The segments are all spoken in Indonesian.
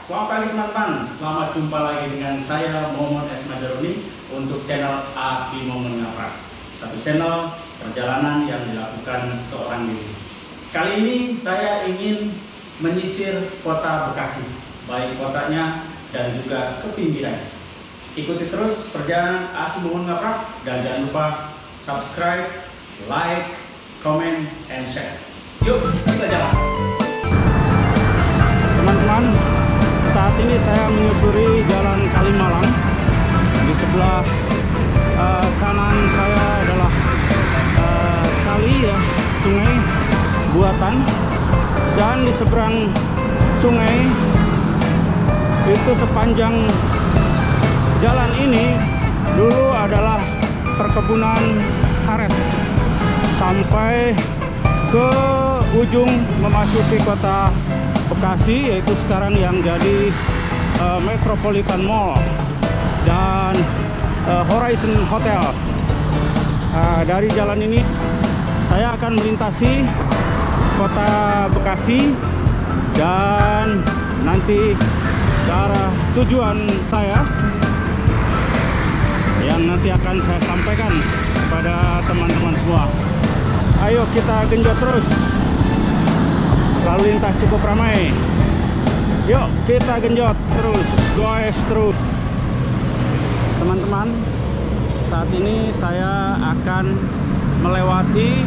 Selamat pagi teman-teman, selamat jumpa lagi dengan saya Momon S. Madaruni untuk channel Api Momon Ngaprak. Satu channel perjalanan yang dilakukan seorang diri. Kali ini saya ingin menyisir kota Bekasi, baik kotanya dan juga kepinggirannya. Ikuti terus perjalanan Api Momon Ngaprak dan jangan lupa subscribe, like, comment, and share. Yuk, kita jalan! Teman-teman, saat ini saya menyusuri Jalan Kalimalang. Di sebelah kanan saya adalah kali ya, sungai buatan, dan di seberang sungai itu sepanjang jalan ini dulu adalah perkebunan karet sampai ke ujung memasuki kota Bekasi, yaitu sekarang yang jadi Metropolitan Mall dan Horizon Hotel. Dari jalan ini saya akan melintasi kota Bekasi dan nanti ke arah tujuan saya yang nanti akan saya sampaikan kepada teman-teman semua. Ayo kita genjot terus. Lalu lintas cukup ramai. Yuk kita genjot terus, goes terus. Teman-teman, saat ini saya akan melewati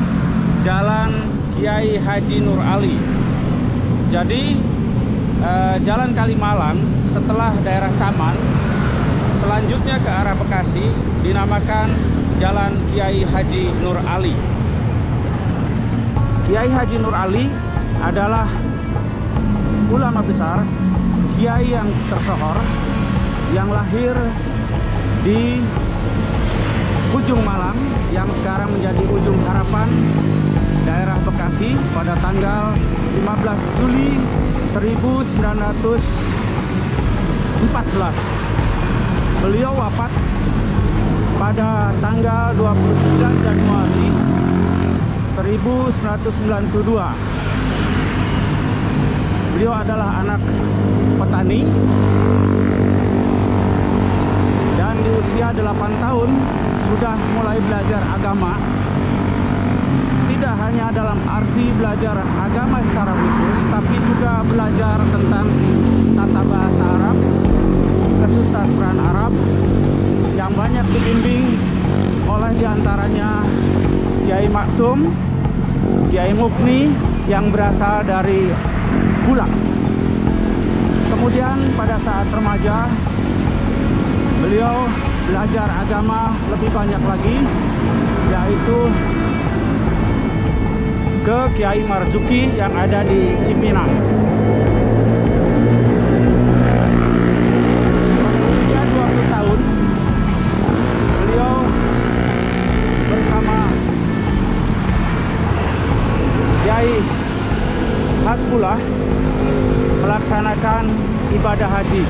Jalan Kiai Haji Nur Ali. Jadi Jalan Kalimalang setelah daerah Caman, selanjutnya ke arah Bekasi dinamakan Jalan Kiai Haji Nur Ali. Kiai Haji Nur Ali adalah ulama besar, kiai yang tersohor, yang lahir di Ujung Malang yang sekarang menjadi Ujung Harapan, daerah Bekasi pada tanggal 15 Juli 1914. Beliau wafat pada tanggal 29 Januari 1992. Beliau adalah anak petani dan di usia 8 tahun sudah mulai belajar agama. Tidak hanya dalam arti belajar agama secara khusus, tapi juga belajar tentang tata bahasa Arab, kesusastraan Arab yang banyak dibimbing oleh diantaranya Kiai Maksum, Kiai Mukni yang berasal dari Bulang. Kemudian pada saat remaja beliau belajar agama lebih banyak lagi, yaitu ke Kiai Marzuki yang ada di Cipinang. Usia 20 tahun beliau bersama Kiai Hasbullah melaksanakan ibadah haji.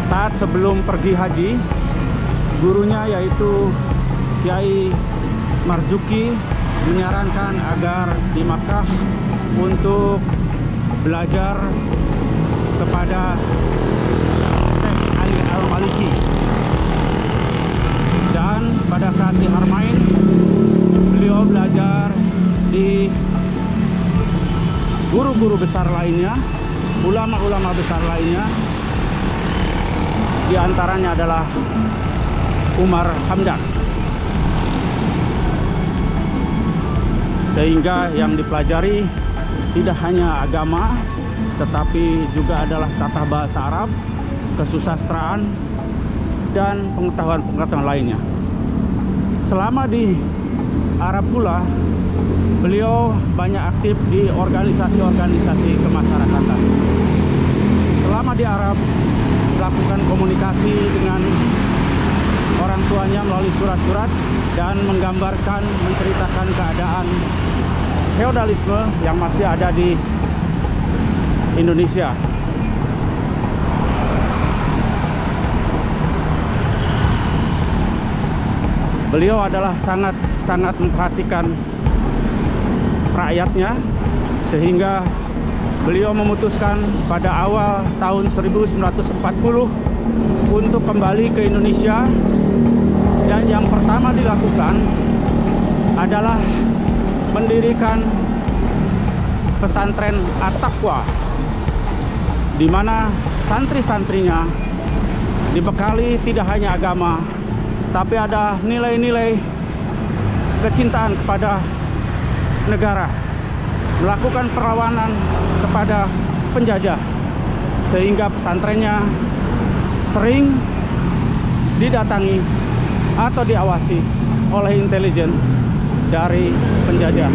Saat sebelum pergi haji, gurunya yaitu Kiai Marzuki menyarankan agar di Makkah untuk belajar kepada Syekh Ali Al-Maliki. Dan pada saat di Harmain, beliau belajar di guru-guru besar lainnya, ulama-ulama besar lainnya. Di antaranya adalah Umar Hamdan. Sehingga yang dipelajari tidak hanya agama, tetapi juga adalah tata bahasa Arab, kesusastraan, dan pengetahuan-pengetahuan lainnya. Selama di Arab pula, beliau banyak aktif di organisasi-organisasi kemasyarakatan. Selama di Arab, melakukan komunikasi dengan orang tuanya melalui surat-surat dan menggambarkan, menceritakan keadaan feodalisme yang masih ada di Indonesia. Beliau adalah sangat memperhatikan rakyatnya, sehingga beliau memutuskan pada awal tahun 1940 untuk kembali ke Indonesia, dan yang pertama dilakukan adalah mendirikan pesantren At-Taqwa, di mana santri-santrinya dibekali tidak hanya agama, tapi ada nilai-nilai kecintaan kepada negara, melakukan perlawanan kepada penjajah, sehingga pesantrennya sering didatangi atau diawasi oleh intelijen dari penjajah.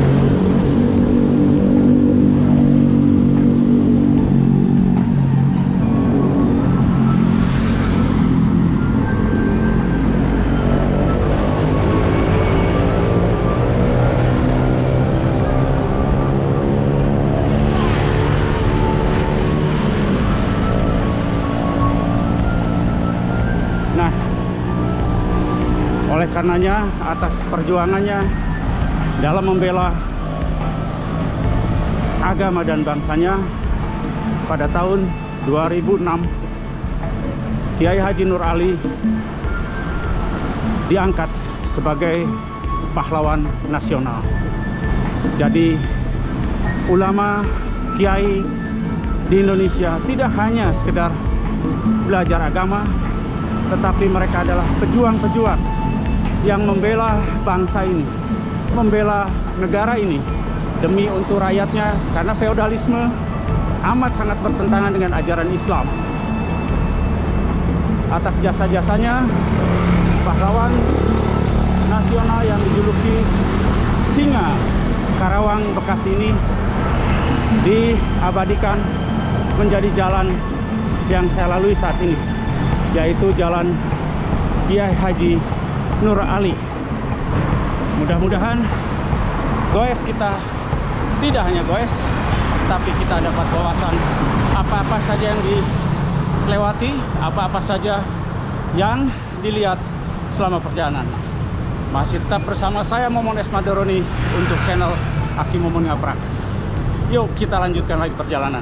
Oleh karenanya, atas perjuangannya dalam membela agama dan bangsanya, pada tahun 2006 Kiai Haji Nur Ali diangkat sebagai pahlawan nasional. Jadi ulama kiai di Indonesia tidak hanya sekedar belajar agama, tetapi mereka adalah pejuang-pejuang yang membela bangsa ini, membela negara ini demi untuk rakyatnya, karena feodalisme amat sangat bertentangan dengan ajaran Islam. Atas jasa-jasanya, pahlawan nasional yang dijuluki Singa Karawang Bekasi ini diabadikan menjadi jalan yang saya lalui saat ini, yaitu Jalan Kiai Haji Nur Ali. Mudah-mudahan goes kita tidak hanya goes, tapi kita dapat wawasan apa-apa saja yang dilewati, apa-apa saja yang dilihat selama perjalanan. Masih tetap bersama saya Momon S. Madaroni untuk channel Aki Momon Ngaprak. Yuk kita lanjutkan lagi perjalanan.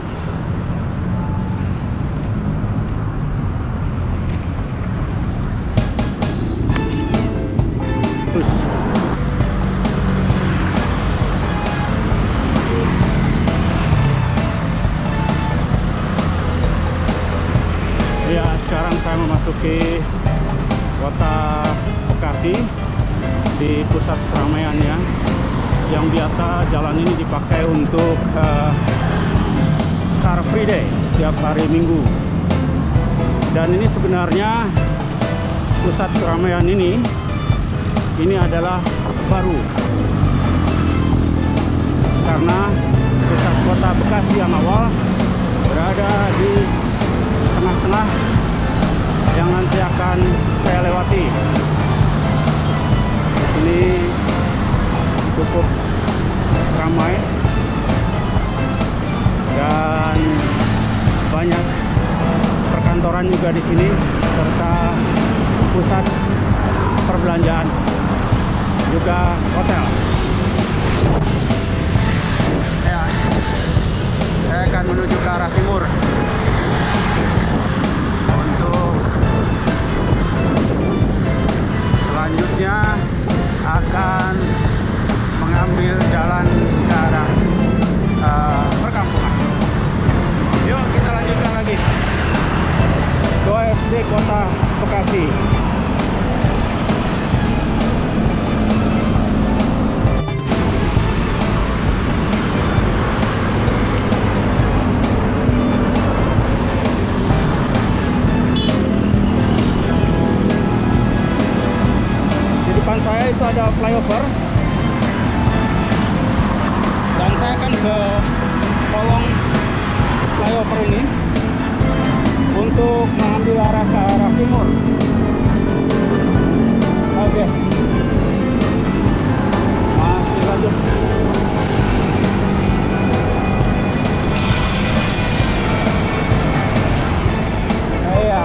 Ya, sekarang saya memasuki kota Bekasi, di pusat keramaiannya, yang biasa jalan ini dipakai untuk Car Free Day setiap hari Minggu. Dan ini sebenarnya pusat keramaian ini adalah baru, karena pusat kota Bekasi yang awal berada di tengah-tengah yang nanti akan saya lewati. Ini cukup ramai dan banyak perkantoran juga di sini, serta pusat perbelanjaan, juga hotel. Saya akan menuju ke arah timur untuk selanjutnya akan mengambil jalan ke arah perkampungan. Yuk kita lanjutkan lagi. GoFC Kota Bekasi. Depan saya itu ada flyover, dan saya akan ke kolong flyover ini untuk mengambil arah ke arah timur. Oke, masih lanjut. Iya,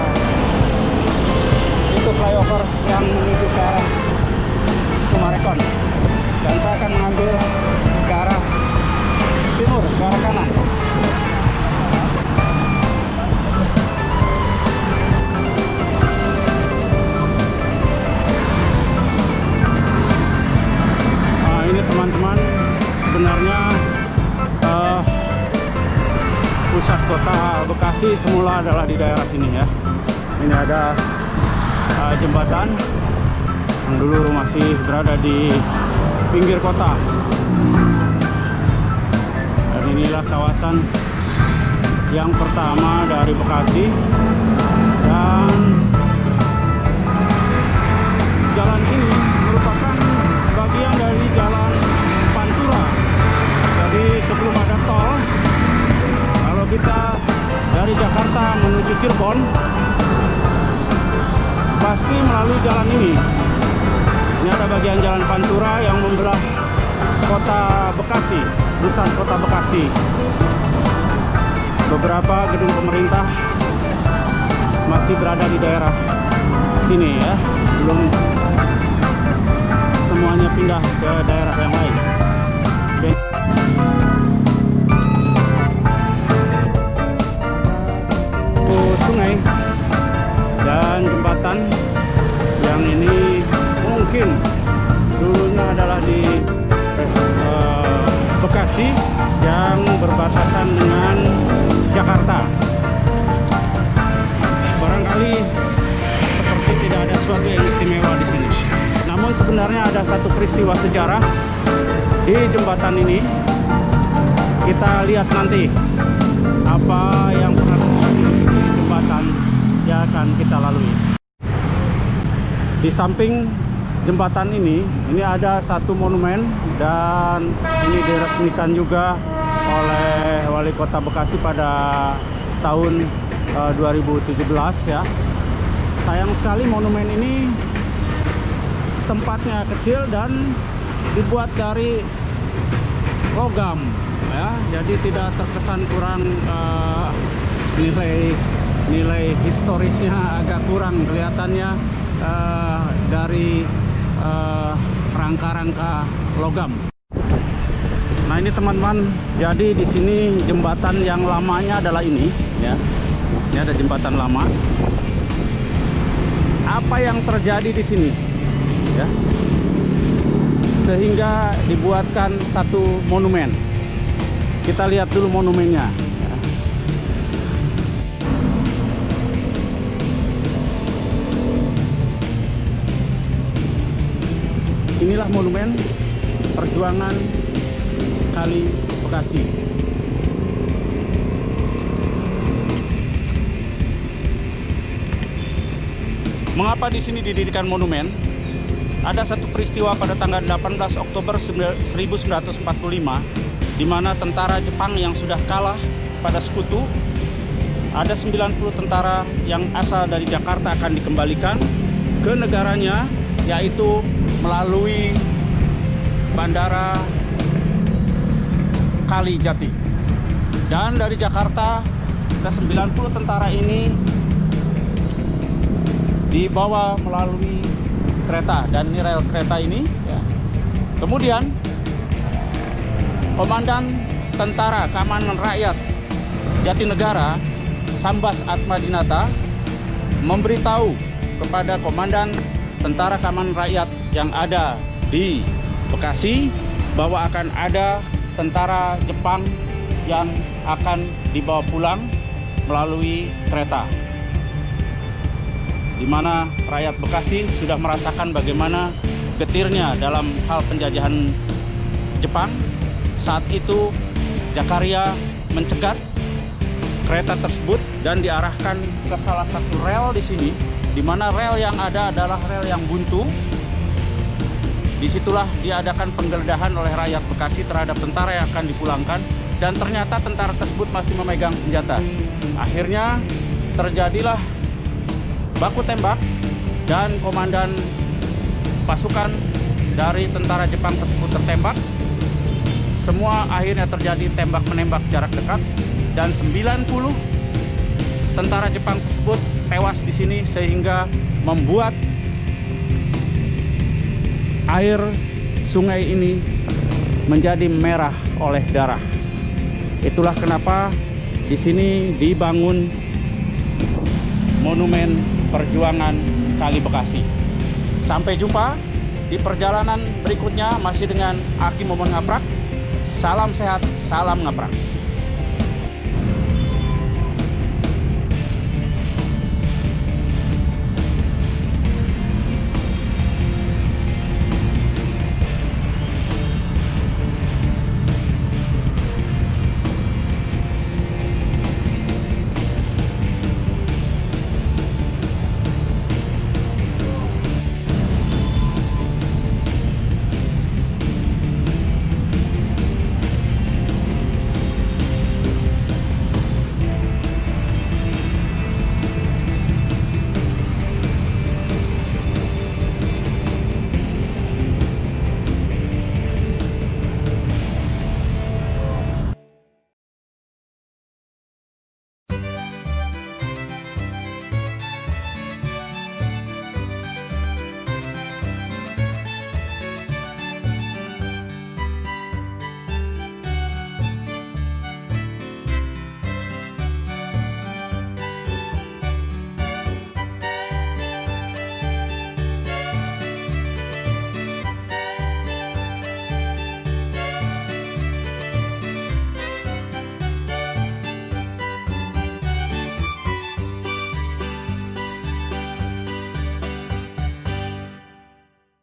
itu flyover yang menuju ke arah Sumarekon, dan saya akan mengambil ke arah timur, ke arah kanan. Bekasi semula adalah di daerah sini ya. Ini ada jembatan yang dulu masih berada di pinggir kota. Dan inilah kawasan yang pertama dari Bekasi. Dan jalan ini merupakan bagian dari jalan Pantura. Jadi sebelum ada tol, kalau kita dari Jakarta menuju Cirebon pasti melalui jalan ini. Ini ada bagian jalan Pantura yang membelah kota Bekasi, pusat kota Bekasi. Beberapa gedung pemerintah masih berada di daerah sini ya, belum semuanya pindah ke daerah yang lain. Sungai dan jembatan yang ini mungkin dulunya adalah di Bekasi yang berbatasan dengan Jakarta. Barangkali seperti tidak ada sesuatu yang istimewa di sini. Namun sebenarnya ada satu peristiwa sejarah di jembatan ini. Kita lihat nanti apa yang pernah terjadi di jembatan yang akan kita lalui. Di samping jembatan ini ada satu monumen, dan ini diresmikan juga oleh Wali Kota Bekasi pada tahun 2017 ya. Sayang sekali monumen ini tempatnya kecil dan dibuat dari logam ya, jadi tidak terkesan kurang, nilai historisnya agak kurang kelihatannya dari rangka-rangka logam. Nah ini teman-teman, jadi di sini jembatan yang lamanya adalah ini ya. Ini ada jembatan lama. Apa yang terjadi di sini ya, sehingga dibuatkan satu monumen. Kita lihat dulu monumennya ya. Inilah monumen perjuangan Kali Bekasi. Mengapa di sini didirikan monumen? Ada satu peristiwa pada tanggal 18 Oktober 1945 di mana tentara Jepang yang sudah kalah pada sekutu, ada 90 tentara yang asal dari Jakarta akan dikembalikan ke negaranya, yaitu melalui Bandara Kalijati. Dan dari Jakarta ke 90 tentara ini dibawa melalui kereta, dan ini rel kereta ini ya. Kemudian Komandan Tentara Keamanan Rakyat Jatinegara Sambas Atmadinata memberitahu kepada Komandan Tentara Keamanan Rakyat yang ada di Bekasi bahwa akan ada tentara Jepang yang akan dibawa pulang melalui kereta, di mana rakyat Bekasi sudah merasakan bagaimana getirnya dalam hal penjajahan Jepang. Saat itu Jakaria mencegat kereta tersebut dan diarahkan ke salah satu rel di sini, di mana rel yang ada adalah rel yang buntu. Disitulah diadakan penggeledahan oleh rakyat Bekasi terhadap tentara yang akan dipulangkan, dan ternyata tentara tersebut masih memegang senjata. Akhirnya terjadilah baku tembak, dan komandan pasukan dari tentara Jepang tersebut tertembak. Semua akhirnya terjadi tembak-menembak jarak dekat, dan 90 tentara Jepang tersebut tewas di sini, sehingga membuat air sungai ini menjadi merah oleh darah. Itulah kenapa di sini dibangun monumen perjuangan Kali Bekasi. Sampai jumpa di perjalanan berikutnya masih dengan Aki Momon Ngaprak. Salam sehat, salam ngaprak.